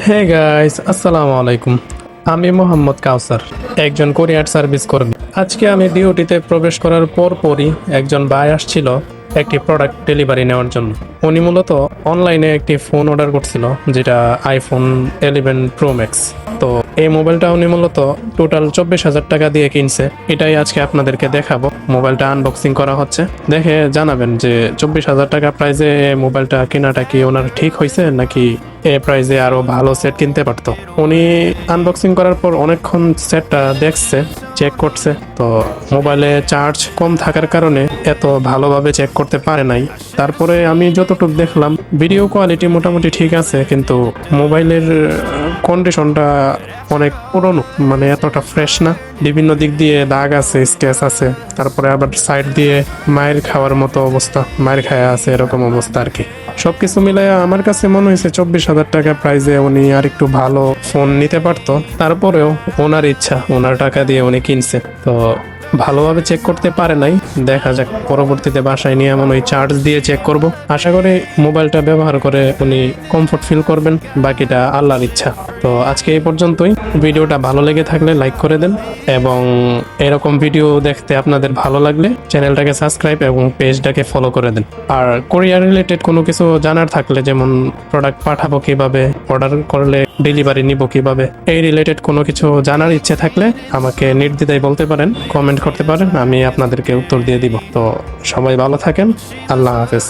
Hey guys, আসসালামু আলাইকুম। আমি মোহাম্মদ কাউসার, একজন কোরিয়ার সার্ভিস কর্মী। আজকে আমি ডিউটিতে প্রবেশ করার পরই একজন ভাই আসছিল একটি প্রোডাক্ট ডেলিভারি নেওয়ার জন্য। উনি মূলত অনলাইনে একটি ফোন অর্ডার করছিল, যেটা আইফোন 11 প্রো ম্যাক্স। তো এই মোবাইলটা উনি মূলত টোটাল 24,000 টাকা দিয়ে কিনছে। এটাই আজকে আপনাদেরকে দেখাবো। মোবাইলটা আনবক্সিং করা হচ্ছে, দেখে জানাবেন যে 24,000 টাকা প্রাইসে মোবাইলটা কেনাটা কি ওনার ঠিক হয়েছে, নাকি এ প্রাইসে আরো ভালো সেট কিনতে পারতো। উনি আনবক্সিং করার পর অনেকক্ষণ সেটটা দেখছে, চেক করছে। তো মোবাইলে চার্জ কম থাকার কারণে এত ভালোভাবে চেক করতে পারে নাই। তারপরে আমি যতটুকু দেখলাম ভিডিও কোয়ালিটি মোটামুটি ঠিক আছে, কিন্তু মোবাইলের কন্ডিশনটা অনেক পুরনো, মানে এতটা ফ্রেশ না। বিভিন্ন দিক দিয়ে দাগ আছে, স্ক্র্যাচ আছে, তারপরে আবার সাইড দিয়ে মায়ের খাওয়ার মতো অবস্থা, মায়ের খায়া আছে এরকম অবস্থা আর কি। সবকিছু মিলায় আমার কাছে মনে হয়েছে 24,000 টাকা প্রাইসে উনি আর একটু ভালো ফোন নিতে পারতো। তারপরেও ওনার ইচ্ছা, ওনার টাকা দিয়ে উনি কিনছে, তো ভালোভাবে চেক করতে পারে নাই। দেখা যাক পরবর্তীতে বাসায় নিয়ে এমন ওই চার্জ দিয়ে চেক করব। আশা করি মোবাইলটা ব্যবহার করে উনি কমফোর্ট ফিল করবেন, বাকিটা আল্লাহর ইচ্ছা। তো আজকে এই পর্যন্তই। ভিডিওটা ভালো লেগে থাকলে লাইক করে দেন, এবং এরকম ভিডিও দেখতে আপনাদের ভালো লাগলে চ্যানেলটাকে সাবস্ক্রাইব এবং পেজটাকে ফলো করে দেন। আর কোরিয়ার রিলেটেড কোনো কিছু জানার থাকলে, যেমন প্রোডাক্ট পাঠাবো কিভাবে, অর্ডার করলে ডেলিভারি নিব কিভাবে, এই রিলেটেড কোনো কিছু জানার ইচ্ছে থাকলে আমাকে নির্দ্বিধায় বলতে পারেন, কমেন্ট করতে পারেন, আমি আপনাদেরকে উত্তর দিয়ে দিব। তো সবাই ভালো থাকেন, আল্লাহ হাফেজ।